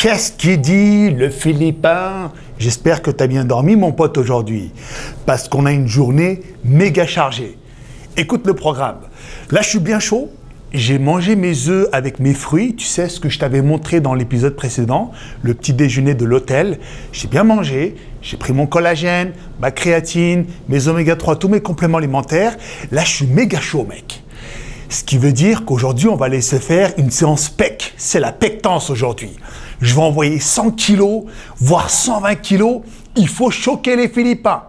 Qu'est-ce qu'il dit, le Philippin? J'espère que tu as bien dormi, mon pote, aujourd'hui, parce qu'on a une journée méga chargée. Écoute le programme. Là, je suis bien chaud. J'ai mangé mes œufs avec mes fruits. Tu sais ce que je t'avais montré dans l'épisode précédent, le petit déjeuner de l'hôtel. J'ai bien mangé. J'ai pris mon collagène, ma créatine, mes oméga 3, tous mes compléments alimentaires. Là, je suis méga chaud, mec. Ce qui veut dire qu'aujourd'hui, on va aller se faire une séance PEC. C'est la pectance aujourd'hui. Je vais envoyer 100 kilos, voire 120 kilos. Il faut choquer les Philippins.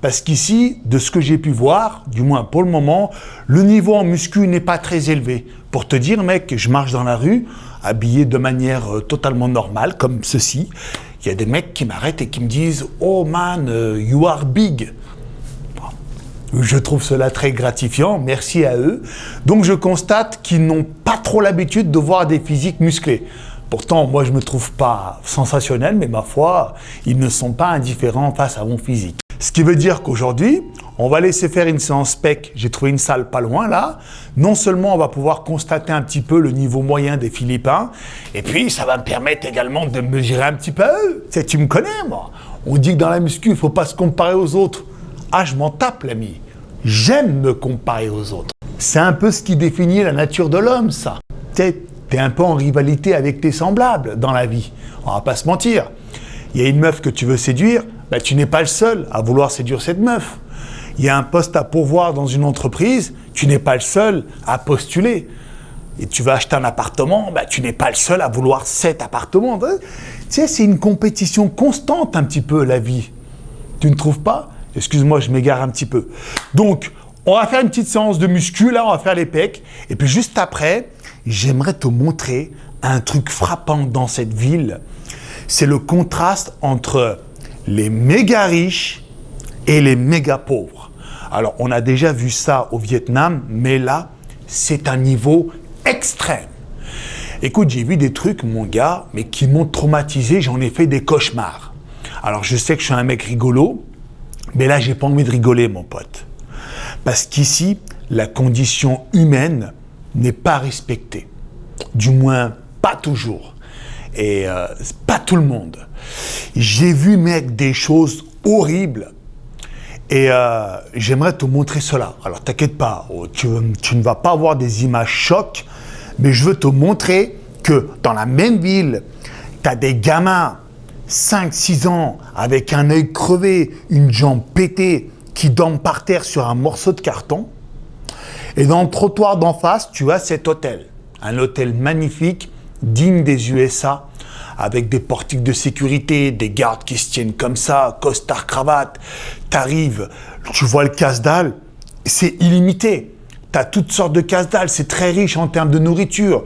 Parce qu'ici, de ce que j'ai pu voir, du moins pour le moment, le niveau en muscu n'est pas très élevé. Pour te dire, mec, je marche dans la rue, habillé de manière totalement normale, comme ceci. Il y a des mecs qui m'arrêtent et qui me disent « Oh man, you are big ». Je trouve cela très gratifiant, merci à eux. Donc je constate qu'ils n'ont pas trop l'habitude de voir des physiques musclés. Pourtant, moi je ne me trouve pas sensationnel, mais ma foi, ils ne sont pas indifférents face à mon physique. Ce qui veut dire qu'aujourd'hui, on va laisser faire une séance PEC. J'ai trouvé une salle pas loin là. Non seulement on va pouvoir constater un petit peu le niveau moyen des Philippins, et puis ça va me permettre également de mesurer un petit peu. Tu me connais, moi. On dit que dans la muscu, il ne faut pas se comparer aux autres. Ah, je m'en tape, l'ami. J'aime me comparer aux autres. C'est un peu ce qui définit la nature de l'homme, ça. T'es un peu en rivalité avec tes semblables dans la vie. On va pas se mentir. Il y a une meuf que tu veux séduire, ben, tu n'es pas le seul à vouloir séduire cette meuf. Il y a un poste à pourvoir dans une entreprise, tu n'es pas le seul à postuler. Et tu vas acheter un appartement, ben, tu n'es pas le seul à vouloir cet appartement. Tu sais, c'est une compétition constante un petit peu, la vie. Tu ne trouves pas ? Excuse-moi, je m'égare un petit peu. Donc, on va faire une petite séance de muscu, là, on va faire les pecs. Et puis juste après, j'aimerais te montrer un truc frappant dans cette ville. C'est le contraste entre les méga riches et les méga pauvres. Alors, on a déjà vu ça au Vietnam, mais là, c'est un niveau extrême. Écoute, j'ai vu des trucs, mon gars, mais qui m'ont traumatisé, j'en ai fait des cauchemars. Alors, je sais que je suis un mec rigolo, mais là, j'ai pas envie de rigoler, mon pote. Parce qu'ici, la condition humaine n'est pas respectée. Du moins, pas toujours. Et pas tout le monde. J'ai vu, mec, des choses horribles. Et j'aimerais te montrer cela. Alors, t'inquiète pas, tu ne vas pas avoir des images chocs, mais je veux te montrer que dans la même ville, tu as des gamins 5-6 ans, avec un œil crevé, une jambe pétée, qui dorment par terre sur un morceau de carton. Et dans le trottoir d'en face, tu as cet hôtel. Un hôtel magnifique, digne des USA, avec des portiques de sécurité, des gardes qui se tiennent comme ça, costard, cravate. T'arrives, tu vois le casse-dalle, c'est illimité. T'as toutes sortes de casse-dalle, c'est très riche en termes de nourriture.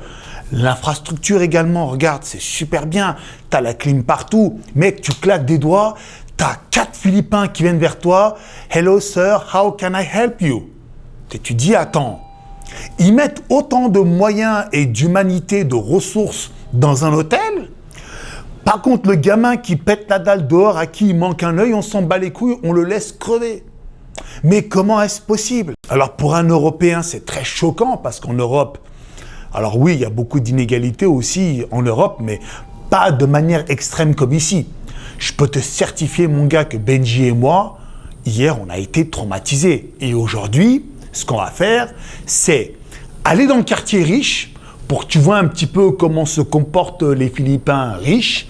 L'infrastructure également, regarde, c'est super bien. T'as la clim partout. Mec, tu claques des doigts, t'as 4 Philippins qui viennent vers toi. « Hello sir, how can I help you ?» Et tu dis, attends, ils mettent autant de moyens et d'humanité, de ressources dans un hôtel. Par contre, le gamin qui pète la dalle dehors, à qui il manque un œil, on s'en bat les couilles, on le laisse crever. Mais comment est-ce possible? Alors pour un Européen, c'est très choquant parce qu'en Europe, alors oui, il y a beaucoup d'inégalités aussi en Europe, mais pas de manière extrême comme ici. Je peux te certifier, mon gars, que Benji et moi, hier, on a été traumatisés. Et aujourd'hui, ce qu'on va faire, c'est aller dans le quartier riche pour que tu vois un petit peu comment se comportent les Philippins riches.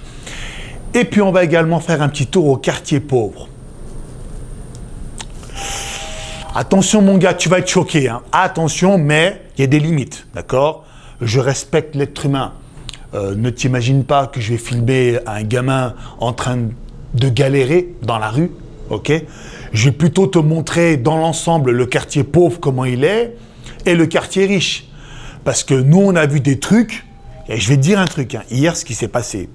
Et puis, on va également faire un petit tour au quartier pauvre. Attention, mon gars, tu vas être choqué. Hein. Attention, mais il y a des limites, d'accord? Je respecte l'être humain. Ne t'imagine pas que je vais filmer un gamin en train de galérer dans la rue, ok? Je vais plutôt te montrer dans l'ensemble le quartier pauvre, comment il est, et le quartier riche. Parce que nous, on a vu des trucs, et je vais te dire un truc, hein, hier, ce qui s'est passé.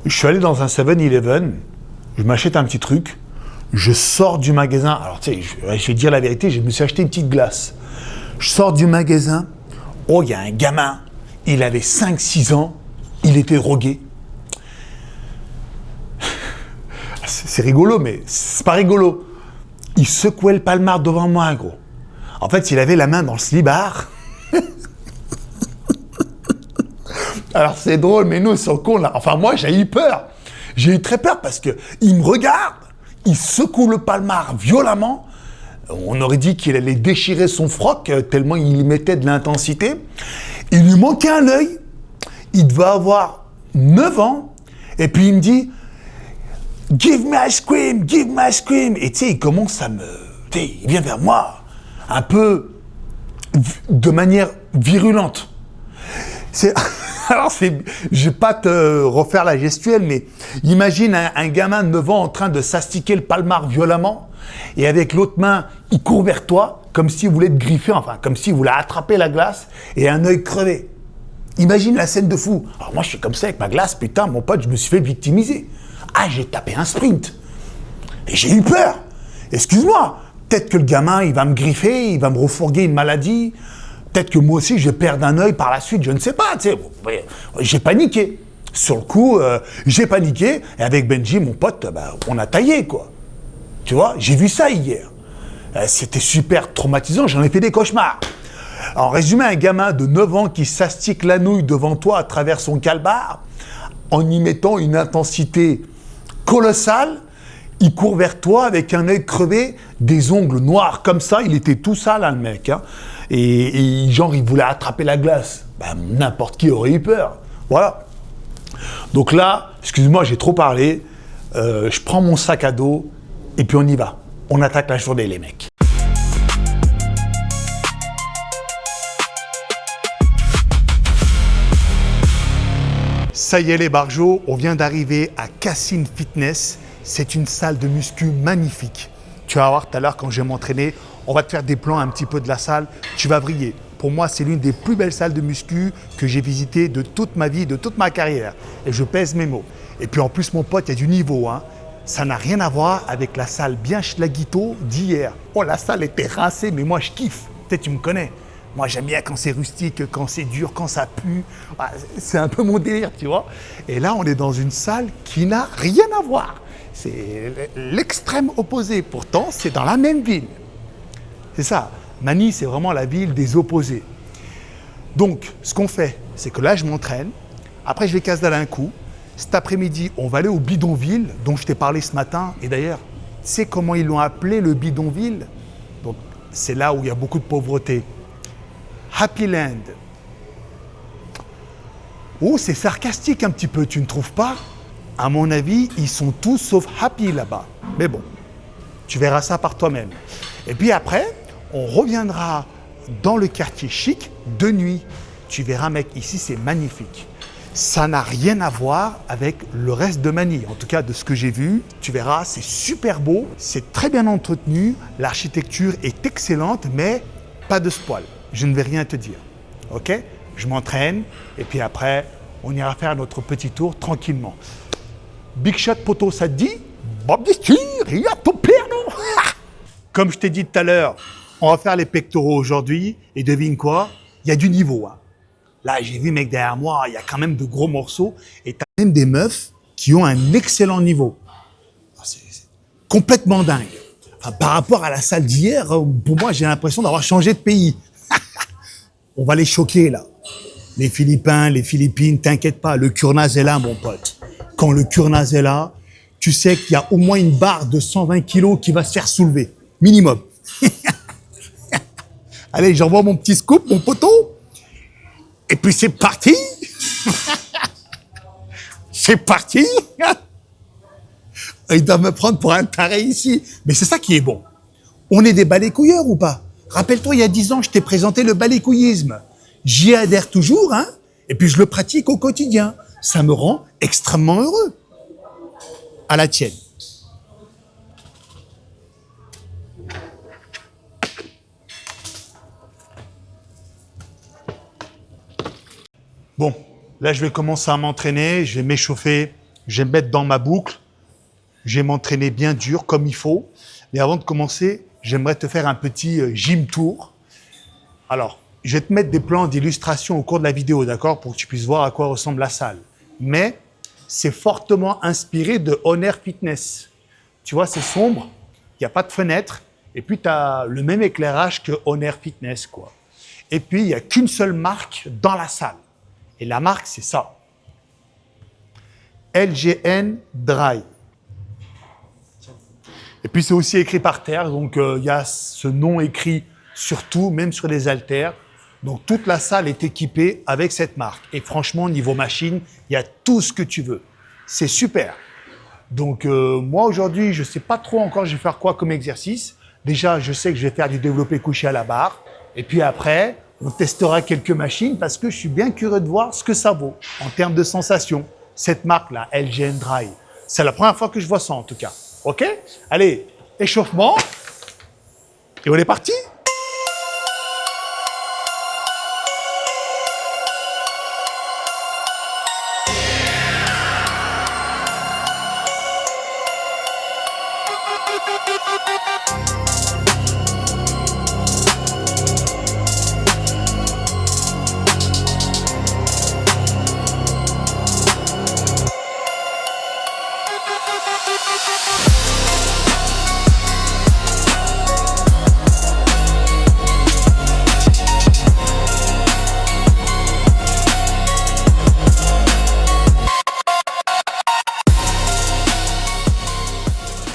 Je suis allé dans un 7-Eleven, je m'achète un petit truc, je sors du magasin, alors tu sais, je vais te dire la vérité, je me suis acheté une petite glace. Je sors du magasin, oh, il y a un gamin, il avait 5-6 ans, il était drogué. C'est rigolo, mais c'est pas rigolo. Il secouait le palmar devant moi, gros. En fait, il avait la main dans le slibard. Alors c'est drôle, mais nous, ils sont cons là. Enfin, moi, j'ai eu peur. J'ai eu très peur parce qu'il me regarde, il secoue le palmar violemment. On aurait dit qu'il allait déchirer son froc tellement il y mettait de l'intensité. Il lui manquait un œil. Il devait avoir 9 ans. Et puis il me dit « Give me ice cream, give me ice cream ». Et tu sais, il commence à me... Tu sais, il vient vers moi, un peu de manière virulente. Alors, je ne vais pas te refaire la gestuelle, mais imagine un gamin de 9 ans en train de s'astiquer le palmar violemment, et avec l'autre main, il court vers toi, comme s'il voulait te griffer, enfin, comme s'il voulait attraper la glace, et un œil crevé. Imagine la scène de fou. Alors moi, je suis comme ça avec ma glace, putain, mon pote, je me suis fait victimiser. Ah, j'ai tapé un sprint. Et j'ai eu peur. Excuse-moi, peut-être que le gamin, il va me griffer, il va me refourguer une maladie. Peut-être que moi aussi, je vais perdre un œil par la suite, je ne sais pas. Tu sais, j'ai paniqué. Sur le coup, j'ai paniqué. Et avec Benji, mon pote, on a taillé, quoi. Tu vois, j'ai vu ça hier. C'était super traumatisant, j'en ai fait des cauchemars. En résumé, un gamin de 9 ans qui s'astique la nouille devant toi à travers son calbar, en y mettant une intensité colossale, il court vers toi avec un œil crevé, des ongles noirs comme ça, il était tout sale, hein, le mec. Hein. Et genre, il voulait attraper la glace. N'importe qui aurait eu peur. Voilà. Donc là, excuse-moi, j'ai trop parlé. Je prends mon sac à dos et puis on y va. On attaque la journée, les mecs. Ça y est les barjots, on vient d'arriver à Cassine Fitness. C'est une salle de muscu magnifique. Tu vas voir tout à l'heure quand je vais m'entraîner, on va te faire des plans un petit peu de la salle, tu vas vriller. Pour moi, c'est l'une des plus belles salles de muscu que j'ai visitées de toute ma vie, de toute ma carrière. Et je pèse mes mots. Et puis en plus, mon pote, il y a du niveau. Hein. Ça n'a rien à voir avec la salle bien schlaguito d'hier. Oh, la salle était rincée, mais moi, je kiffe. Peut-être tu me connais. Moi, j'aime bien quand c'est rustique, quand c'est dur, quand ça pue. C'est un peu mon délire, tu vois. Et là, on est dans une salle qui n'a rien à voir. C'est l'extrême opposé. Pourtant, c'est dans la même ville. C'est ça. Manille, c'est vraiment la ville des opposés. Donc, ce qu'on fait, c'est que là, je m'entraîne. Après, je vais casse-dalle un coup. Cet après-midi, on va aller au bidonville dont je t'ai parlé ce matin. Et d'ailleurs, tu sais comment ils l'ont appelé, le bidonville? Donc, c'est là où il y a beaucoup de pauvreté. Happy Land. Oh, c'est sarcastique un petit peu, tu ne trouves pas? À mon avis, ils sont tous sauf happy là-bas. Mais bon, tu verras ça par toi-même. Et puis après, on reviendra dans le quartier chic de nuit. Tu verras, mec, ici, c'est magnifique. Ça n'a rien à voir avec le reste de Manille. En tout cas, de ce que j'ai vu, tu verras, c'est super beau, c'est très bien entretenu, l'architecture est excellente, mais pas de spoil. Je ne vais rien te dire. Ok? Je m'entraîne et puis après, on ira faire notre petit tour tranquillement. Big shot, poteau, ça te dit? Bob Distur, il y a ton père, non? Comme je t'ai dit tout à l'heure, on va faire les pectoraux aujourd'hui et devine quoi? Il y a du niveau. Hein. Là, j'ai vu, mec, derrière moi, il y a quand même de gros morceaux et t'as même des meufs qui ont un excellent niveau. C'est complètement dingue. Enfin, par rapport à la salle d'hier, pour moi, j'ai l'impression d'avoir changé de pays. On va les choquer, là. Les Philippins, les Philippines, t'inquiète pas, le Kurnaz est là, mon pote. Quand le Kurnaz est là, tu sais qu'il y a au moins une barre de 120 kilos qui va se faire soulever. Minimum. Allez, j'envoie mon petit scoop, mon poteau. Et puis c'est parti. C'est parti. Ils doivent me prendre pour un taré ici. Mais c'est ça qui est bon. On est des balécouilleurs ou pas? Rappelle-toi, il y a 10 ans, je t'ai présenté le balécouillisme. J'y adhère toujours, hein, et puis je le pratique au quotidien. Ça me rend extrêmement heureux. À la tienne. Bon, là, je vais commencer à m'entraîner, je vais m'échauffer, je vais me mettre dans ma boucle, je vais m'entraîner bien dur, comme il faut. Mais avant de commencer, j'aimerais te faire un petit gym tour. Alors, je vais te mettre des plans d'illustration au cours de la vidéo, d'accord, pour que tu puisses voir à quoi ressemble la salle. Mais c'est fortement inspiré de Honor Fitness. Tu vois, c'est sombre, il n'y a pas de fenêtre, et puis tu as le même éclairage que Honor Fitness, quoi. Et puis, il n'y a qu'une seule marque dans la salle. Et la marque, c'est ça. LGN Dry. Et puis c'est aussi écrit par terre, donc il y a ce nom écrit sur tout, même sur les haltères. Donc toute la salle est équipée avec cette marque. Et franchement, niveau machine, il y a tout ce que tu veux. C'est super. Donc moi aujourd'hui, je ne sais pas trop encore je vais faire quoi comme exercice. Déjà, je sais que je vais faire du développé couché à la barre. Et puis après, on testera quelques machines parce que je suis bien curieux de voir ce que ça vaut en termes de sensations. Cette marque-là, LGN Dry. C'est la première fois que je vois ça en tout cas. OK? Allez, échauffement. Et on est parti?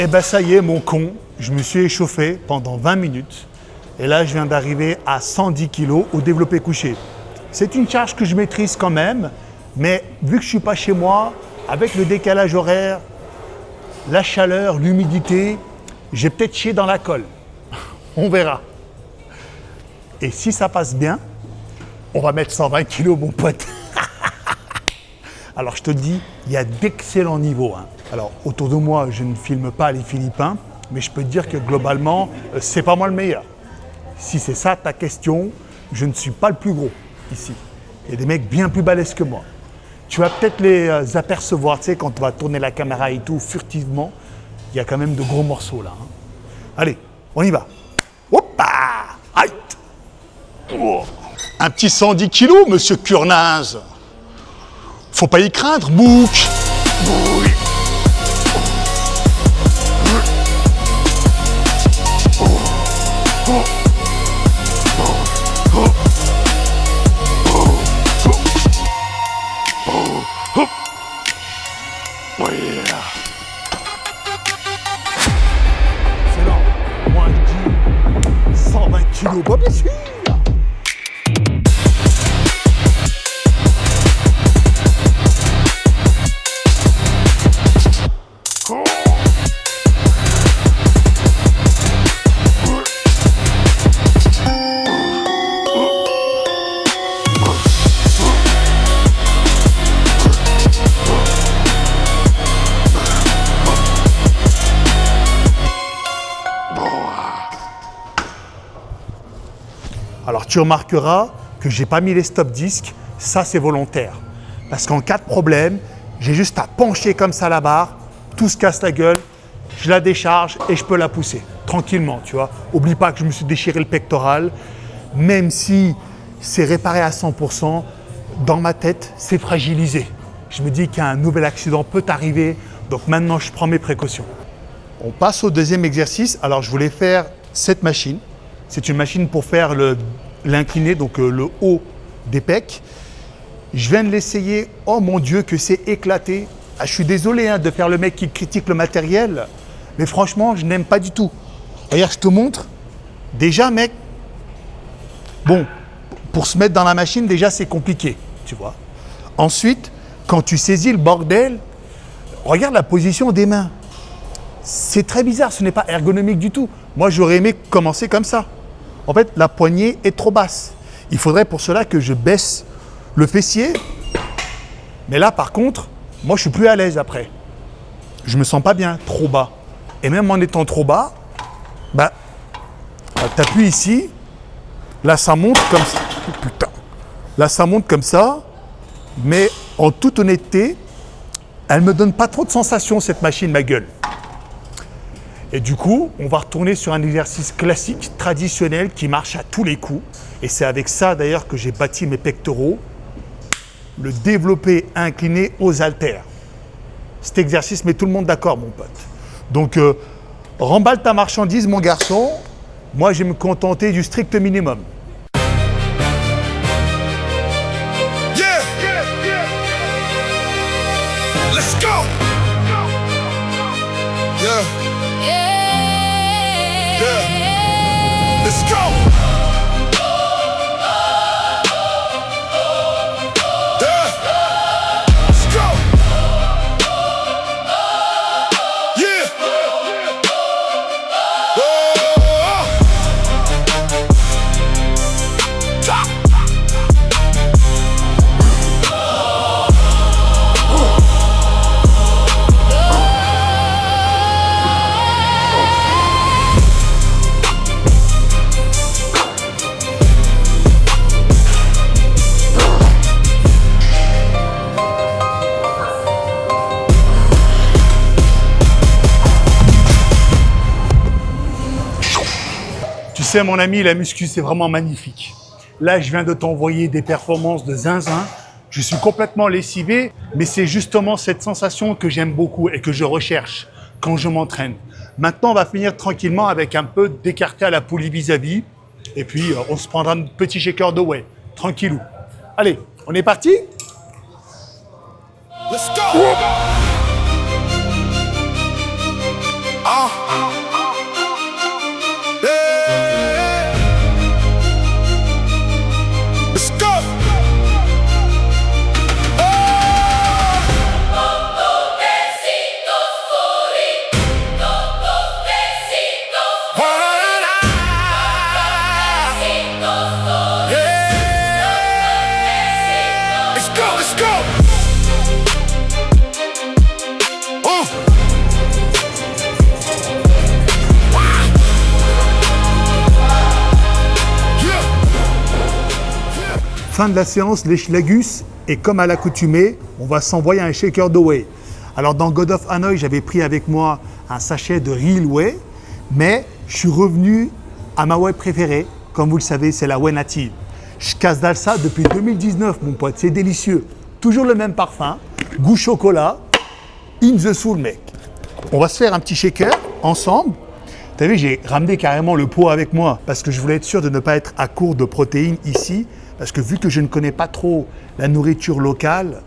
Eh ben ça y est, mon con, je me suis échauffé pendant 20 minutes. Et là, je viens d'arriver à 110 kg au développé couché. C'est une charge que je maîtrise quand même, mais vu que je ne suis pas chez moi, avec le décalage horaire, la chaleur, l'humidité, j'ai peut-être chié dans la colle. On verra. Et si ça passe bien, on va mettre 120 kg, mon pote. Alors, je te dis, il y a d'excellents niveaux. Alors, autour de moi, je ne filme pas les Philippins, mais je peux te dire que globalement, c'est pas moi le meilleur. Si c'est ça ta question, je ne suis pas le plus gros ici. Il y a des mecs bien plus balèzes que moi. Tu vas peut-être les apercevoir, tu sais, quand tu vas tourner la caméra et tout, furtivement. Il y a quand même de gros morceaux là. Allez, on y va. Hoppa! Aïe! Oh. Un petit 110 kilos, monsieur Curnaze. Faut pas y craindre, bouc. Oui. Excellent. Moi je dis 120 kilos, pas bien sûr. Alors tu remarqueras que j'ai pas mis les stop disques, ça c'est volontaire. Parce qu'en cas de problème, j'ai juste à pencher comme ça la barre, tout se casse la gueule, je la décharge et je peux la pousser tranquillement, tu vois. Oublie pas que je me suis déchiré le pectoral, même si c'est réparé à 100%, dans ma tête, c'est fragilisé. Je me dis qu'un nouvel accident peut arriver, donc maintenant je prends mes précautions. On passe au deuxième exercice. Alors je voulais faire cette machine. C'est une machine pour faire l'incliné, donc le haut des pecs. Je viens de l'essayer. Oh mon Dieu, que c'est éclaté. Ah, je suis désolé de faire le mec qui critique le matériel, mais franchement, je n'aime pas du tout. Regarde, je te montre. Déjà, mec, bon, pour se mettre dans la machine, déjà, c'est compliqué, tu vois. Ensuite, quand tu saisis le bordel, regarde la position des mains. C'est très bizarre, ce n'est pas ergonomique du tout. Moi, j'aurais aimé commencer comme ça. En fait, la poignée est trop basse. Il faudrait pour cela que je baisse le fessier. Mais là, par contre, moi, je suis plus à l'aise après. Je me sens pas bien, trop bas. Et même en étant trop bas, bah, tu appuies ici. Là, ça monte comme ça. Oh, putain. Là, ça monte comme ça. Mais en toute honnêteté, elle me donne pas trop de sensations, cette machine, ma gueule. Et du coup, on va retourner sur un exercice classique, traditionnel, qui marche à tous les coups. Et c'est avec ça d'ailleurs que j'ai bâti mes pectoraux. Le développé incliné aux haltères. Cet exercice met tout le monde d'accord, mon pote. Donc, remballe ta marchandise, mon garçon. Moi, je vais me contenter du strict minimum. Yeah, go. Yeah. Yeah. Let's go. Tu sais, mon ami, la muscu, c'est vraiment magnifique. Là, je viens de t'envoyer des performances de zinzin. Je suis complètement lessivé, mais c'est justement cette sensation que j'aime beaucoup et que je recherche quand je m'entraîne. Maintenant, on va finir tranquillement avec un peu d'écarté à la poulie vis-à-vis. Et puis, on se prendra un petit shaker de whey. Tranquillou. Allez, on est parti? Let's go. Let's go. Fin de la séance, les Schlagus, et comme à l'accoutumée, on va s'envoyer un shaker de whey. Alors dans God of Hanoi, j'avais pris avec moi un sachet de Real Whey, mais je suis revenu à ma whey préférée, comme vous le savez, c'est la whey native. Je casse dalle ça depuis 2019, mon pote, c'est délicieux. Toujours le même parfum, goût chocolat, in the soul, mec. On va se faire un petit shaker ensemble. T'as vu, j'ai ramené carrément le pot avec moi parce que je voulais être sûr de ne pas être à court de protéines ici. Parce que vu que je ne connais pas trop la nourriture locale,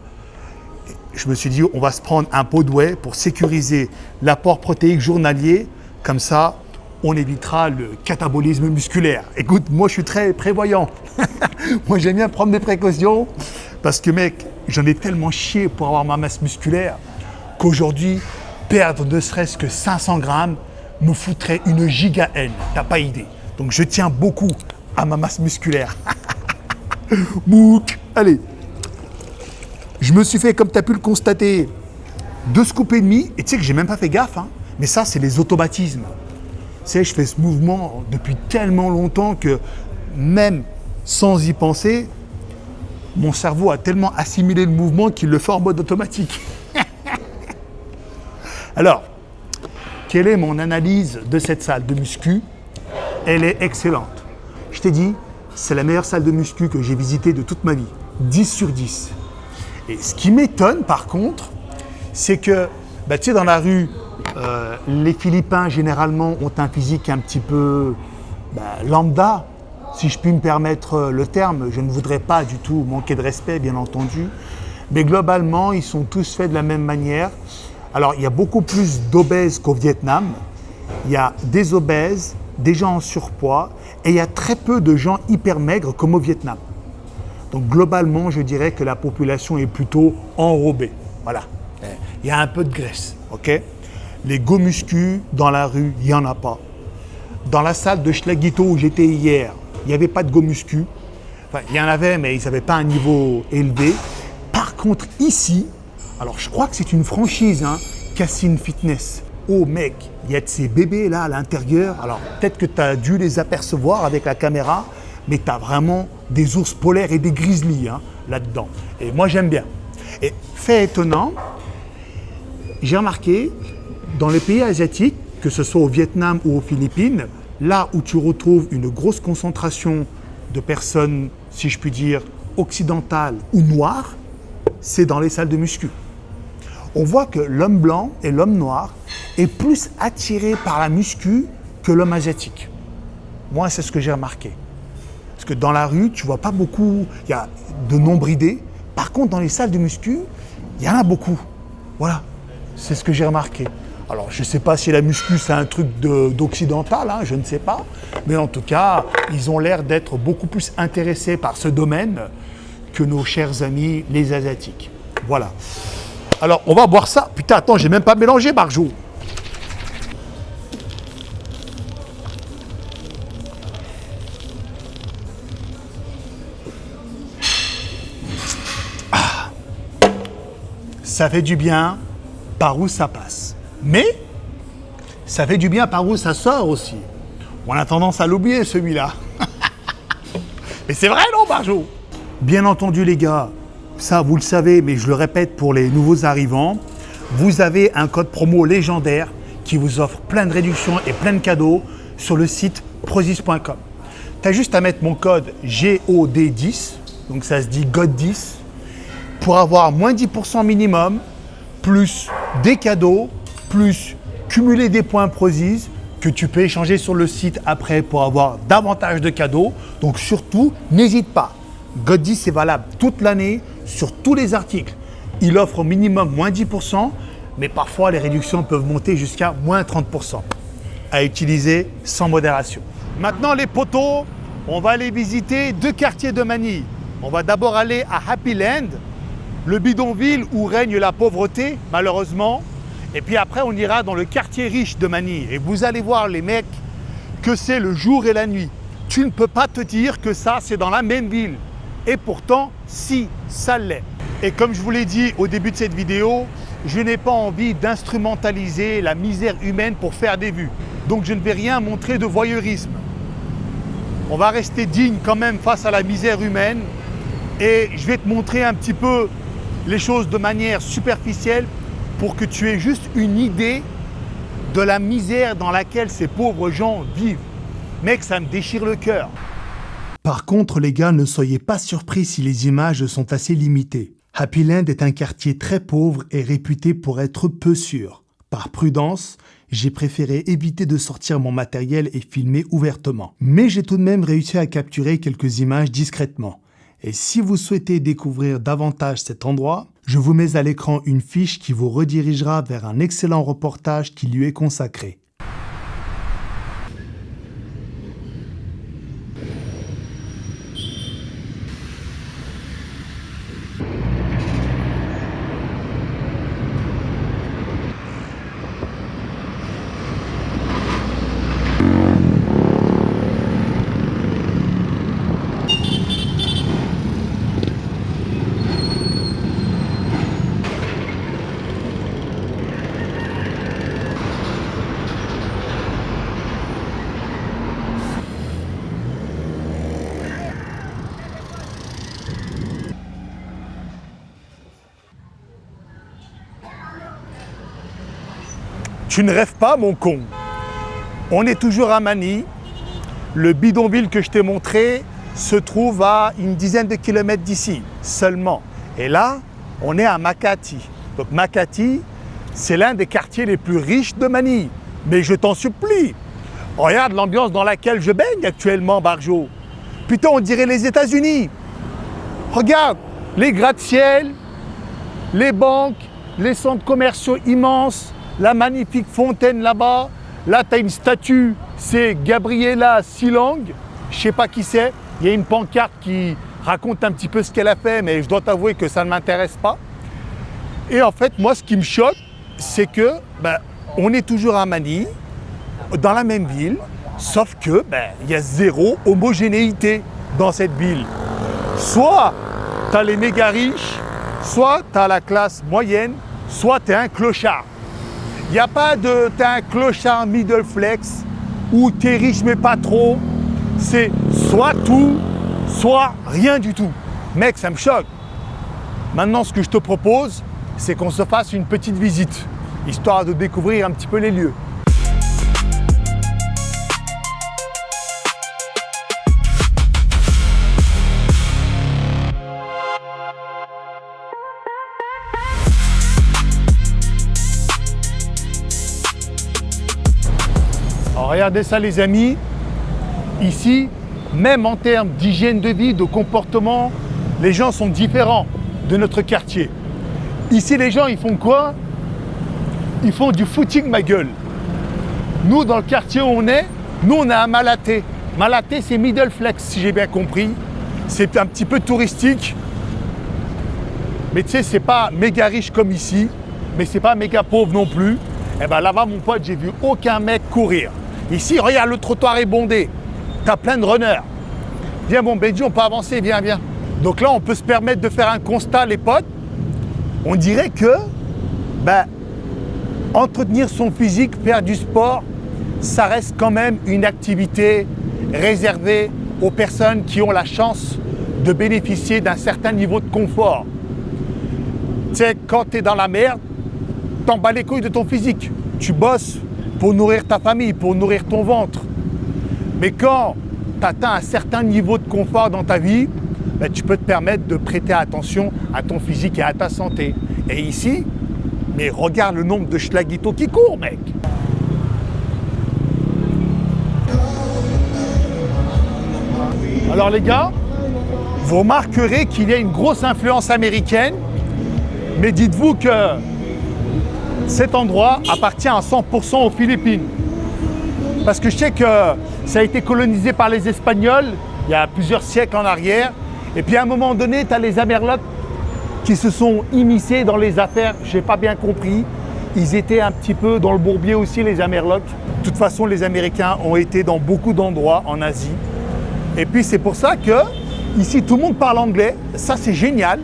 je me suis dit on va se prendre un pot de whey pour sécuriser l'apport protéique journalier. Comme ça, on évitera le catabolisme musculaire. Écoute, moi je suis très prévoyant. Moi j'aime bien prendre des précautions parce que mec, j'en ai tellement chié pour avoir ma masse musculaire qu'aujourd'hui, perdre ne serait-ce que 500 grammes me foutrait une giga haine. T'as pas idée. Donc je tiens beaucoup à ma masse musculaire. Bouc. Allez, je me suis fait, comme tu as pu le constater, 2 scoops et demi, et tu sais que j'ai même pas fait gaffe, hein, mais ça c'est les automatismes. Tu sais, je fais ce mouvement depuis tellement longtemps que même sans y penser, mon cerveau a tellement assimilé le mouvement qu'il le fait en mode automatique. Alors, quelle est mon analyse de cette salle de muscu? Elle est excellente. Je t'ai dit, c'est la meilleure salle de muscu que j'ai visitée de toute ma vie. 10 sur 10. Et ce qui m'étonne par contre, c'est que, tu sais, dans la rue, les Philippins généralement ont un physique un petit peu lambda, si je puis me permettre le terme. Je ne voudrais pas du tout manquer de respect, bien entendu. Mais globalement, ils sont tous faits de la même manière. Alors, il y a beaucoup plus d'obèses qu'au Vietnam. Il y a des obèses, des gens en surpoids, et il y a très peu de gens hyper maigres comme au Vietnam. Donc globalement, je dirais que la population est plutôt enrobée. Voilà. Il y a un peu de graisse, ok? Les go muscu dans la rue, il n'y en a pas. Dans la salle de Schlagito où j'étais hier, il n'y avait pas de go muscu. Enfin, il y en avait, mais ils n'avaient pas un niveau élevé. Par contre, ici, alors je crois que c'est une franchise, hein, Cassine Fitness. Oh mec, il y a de ces bébés là à l'intérieur. Alors peut-être que tu as dû les apercevoir avec la caméra, mais tu as vraiment des ours polaires et des grizzlies là-dedans. Et moi j'aime bien. Et fait étonnant, j'ai remarqué dans les pays asiatiques, que ce soit au Vietnam ou aux Philippines, là où tu retrouves une grosse concentration de personnes, si je puis dire, occidentales ou noires, c'est dans les salles de muscu. On voit que l'homme blanc et l'homme noir est plus attiré par la muscu que l'homme asiatique. Moi, c'est ce que j'ai remarqué. Parce que dans la rue, tu vois pas beaucoup, il y a de nombridés. Par contre, dans les salles de muscu, il y en a beaucoup. Voilà, c'est ce que j'ai remarqué. Alors, je ne sais pas si la muscu, c'est un truc d'occidental, hein, je ne sais pas. Mais en tout cas, ils ont l'air d'être beaucoup plus intéressés par ce domaine que nos chers amis, les Asiatiques. Voilà. Alors, on va boire ça. Putain, attends, j'ai même pas mélangé, Barjo. Ah. Ça fait du bien par où ça passe. Mais ça fait du bien par où ça sort aussi. On a tendance à l'oublier, celui-là. Mais c'est vrai, non, Barjo? Bien entendu, les gars, ça, vous le savez, mais je le répète pour les nouveaux arrivants, vous avez un code promo légendaire qui vous offre plein de réductions et plein de cadeaux sur le site prozis.com. Tu as juste à mettre mon code GOD10, donc ça se dit GOD10, pour avoir moins 10% minimum, plus des cadeaux, plus cumuler des points Prozis que tu peux échanger sur le site après pour avoir davantage de cadeaux. Donc surtout, n'hésite pas. GOD10, c'est valable toute l'année sur tous les articles. Il offre au minimum moins 10%, mais parfois les réductions peuvent monter jusqu'à moins 30%. À utiliser sans modération. Maintenant les potos, on va aller visiter 2 quartiers de Manille. On va d'abord aller à Happy Land, le bidonville où règne la pauvreté, malheureusement. Et puis après, on ira dans le quartier riche de Manille. Et vous allez voir, les mecs, que c'est le jour et la nuit. Tu ne peux pas te dire que ça, c'est dans la même ville. Et pourtant, si, ça l'est. Et comme je vous l'ai dit au début de cette vidéo, je n'ai pas envie d'instrumentaliser la misère humaine pour faire des vues. Donc je ne vais rien montrer de voyeurisme. On va rester digne quand même face à la misère humaine. Et je vais te montrer un petit peu les choses de manière superficielle pour que tu aies juste une idée de la misère dans laquelle ces pauvres gens vivent. Mec, ça me déchire le cœur. Par contre, les gars, ne soyez pas surpris si les images sont assez limitées. Happy Land est un quartier très pauvre et réputé pour être peu sûr. Par prudence, j'ai préféré éviter de sortir mon matériel et filmer ouvertement. Mais j'ai tout de même réussi à capturer quelques images discrètement. Et si vous souhaitez découvrir davantage cet endroit, je vous mets à l'écran une fiche qui vous redirigera vers un excellent reportage qui lui est consacré. Tu ne rêves pas, mon con. On est toujours à Manille. Le bidonville que je t'ai montré se trouve à une dizaine de kilomètres d'ici, seulement. Et là, on est à Makati. Donc Makati, c'est l'un des quartiers les plus riches de Manille. Mais je t'en supplie, regarde l'ambiance dans laquelle je baigne actuellement, Barjo. Putain, on dirait les États-Unis. Regarde, les gratte-ciel, les banques, les centres commerciaux immenses, la magnifique fontaine là-bas. Là, tu as une statue, c'est Gabriela Silang. Je ne sais pas qui c'est. Il y a une pancarte qui raconte un petit peu ce qu'elle a fait, mais je dois t'avouer que ça ne m'intéresse pas. Et en fait, moi, ce qui me choque, c'est que on est toujours à Manille, dans la même ville, sauf que y a zéro homogénéité dans cette ville. Soit tu as les méga riches, soit tu as la classe moyenne, soit tu es un clochard. Il n'y a pas de t'es un clochard middle flex ou t'es riche mais pas trop. C'est soit tout, soit rien du tout. Mec, ça me choque. Maintenant, ce que je te propose, c'est qu'on se fasse une petite visite, histoire de découvrir un petit peu les lieux. Alors, regardez ça les amis, ici, même en termes d'hygiène de vie, de comportement, les gens sont différents de notre quartier. Ici les gens ils font quoi? ils font du footing, ma gueule. Nous, dans le quartier où on est, nous, on a un Malaté. Malaté, c'est middle flex, si j'ai bien compris. C'est un petit peu touristique. Mais tu sais, c'est pas méga riche comme ici, mais c'est pas méga pauvre non plus. Et ben là-bas, mon pote, j'ai vu aucun mec courir. Ici, regarde, le trottoir est bondé. T'as plein de runners. Viens, bon, Benji, on peut avancer, viens, viens. Donc là, on peut se permettre de faire un constat, les potes. On dirait que, entretenir son physique, faire du sport, ça reste quand même une activité réservée aux personnes qui ont la chance de bénéficier d'un certain niveau de confort. Tu sais, quand tu es dans la merde, t'en bats les couilles de ton physique. Tu bosses pour nourrir ta famille, pour nourrir ton ventre. Mais quand tu atteins un certain niveau de confort dans ta vie, tu peux te permettre de prêter attention à ton physique et à ta santé. Et ici, mais regarde le nombre de schlaguitos qui courent, mec. Alors les gars, vous remarquerez qu'il y a une grosse influence américaine, mais dites-vous que cet endroit appartient à 100% aux Philippines. Parce que je sais que ça a été colonisé par les Espagnols il y a plusieurs siècles en arrière. Et puis à un moment donné, tu as les Amerlocs qui se sont immiscés dans les affaires, je n'ai pas bien compris. Ils étaient un petit peu dans le bourbier aussi, les Amerlocs. De toute façon, les Américains ont été dans beaucoup d'endroits en Asie. Et puis c'est pour ça que ici, tout le monde parle anglais. Ça, c'est génial.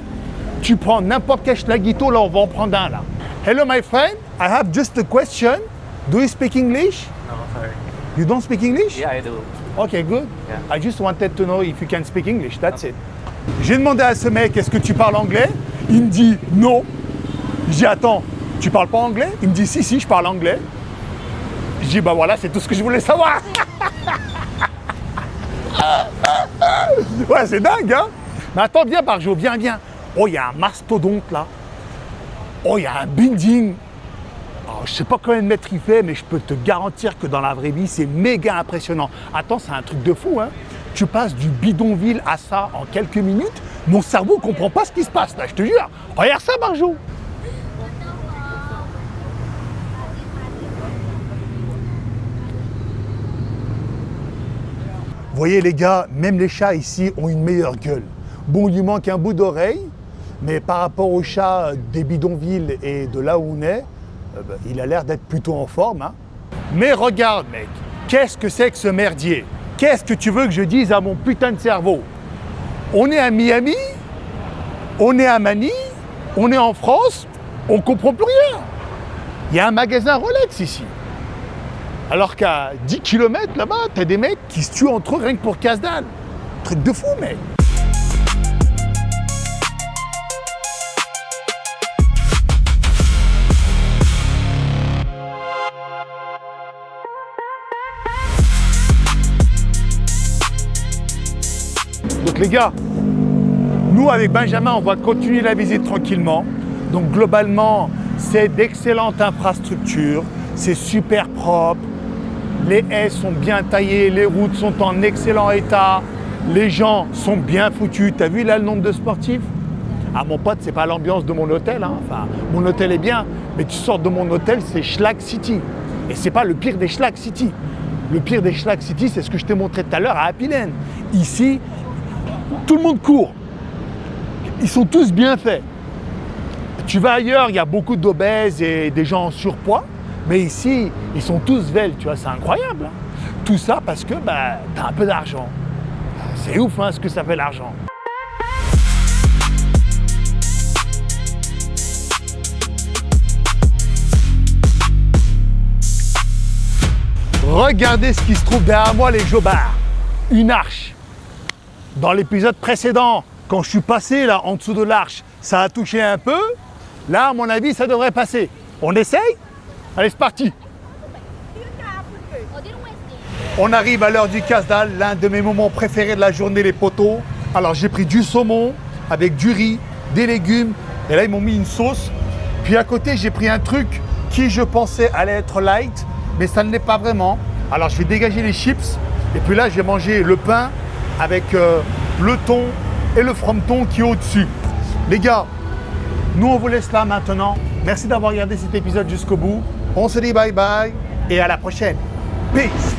Tu prends n'importe quel schlaguito, là, on va en prendre un, là. Hello, my friend. I have just a question. Do you speak English? No, sorry. You don't speak English? Yeah, I do. Okay, good. Yeah. I just wanted to know if you can speak English. That's it. J'ai demandé à ce mec, est-ce que tu parles anglais? Il me dit non. Je dis attends, tu parles pas anglais? Il me dit si, je parle anglais. Je dis bah voilà, c'est tout ce que je voulais savoir. Ouais, c'est dingue, hein? Mais attends, viens, Barjo, viens. Oh, il y a un mastodonte là. Oh, il y a un building. Alors, je sais pas combien de mètres il fait, mais je peux te garantir que dans la vraie vie, c'est méga impressionnant. Attends, c'est un truc de fou, hein? Tu passes du bidonville à ça en quelques minutes. Mon cerveau comprend pas ce qui se passe là, je te jure. Regarde ça, Barjo. Vous voyez les gars, même les chats ici ont une meilleure gueule. Bon, il lui manque un bout d'oreille, mais par rapport aux chats des bidonvilles et de là où on est, il a l'air d'être plutôt en forme, hein. Mais regarde mec, qu'est-ce que c'est que ce merdier? Qu'est-ce que tu veux que je dise à mon putain de cerveau? On est à Miami, on est à Manille, on est en France, on comprend plus rien. Il y a un magasin Rolex ici. Alors qu'à 10 km là-bas, t'as des mecs qui se tuent entre eux rien que pour casse-dalle. Truc de fou, mec. Donc les gars, nous avec Benjamin, on va continuer la visite tranquillement. Donc globalement, c'est d'excellentes infrastructures, c'est super propre. Les haies sont bien taillées, les routes sont en excellent état, les gens sont bien foutus. T'as vu là le nombre de sportifs? Ah mon pote, c'est pas l'ambiance de mon hôtel, hein. Enfin, mon hôtel est bien, mais tu sors de mon hôtel, c'est Schlag City. Et c'est pas le pire des Schlag City. Le pire des Schlag City, c'est ce que je t'ai montré tout à l'heure à Happy Land. Ici, tout le monde court. Ils sont tous bien faits. Tu vas ailleurs, il y a beaucoup d'obèses et des gens en surpoids. Mais ici, ils sont tous vels, tu vois, c'est incroyable. Hein. Tout ça parce que t'as un peu d'argent. C'est ouf hein, ce que ça fait l'argent. Regardez ce qui se trouve derrière moi, les jobards. Une arche. Dans l'épisode précédent, quand je suis passé là en dessous de l'arche, ça a touché un peu. Là, à mon avis, ça devrait passer. On essaye? Allez, c'est parti. On arrive à l'heure du casse-dalle, l'un de mes moments préférés de la journée, les potos. Alors, j'ai pris du saumon avec du riz, des légumes. Et là, ils m'ont mis une sauce. Puis à côté, j'ai pris un truc qui, je pensais, allait être light, mais ça ne l'est pas vraiment. Alors, je vais dégager les chips. Et puis là, je vais manger le pain avec le thon et le frometon qui est au-dessus. Les gars, nous, on vous laisse là maintenant. Merci d'avoir regardé cet épisode jusqu'au bout. On se dit bye bye et à la prochaine. Peace.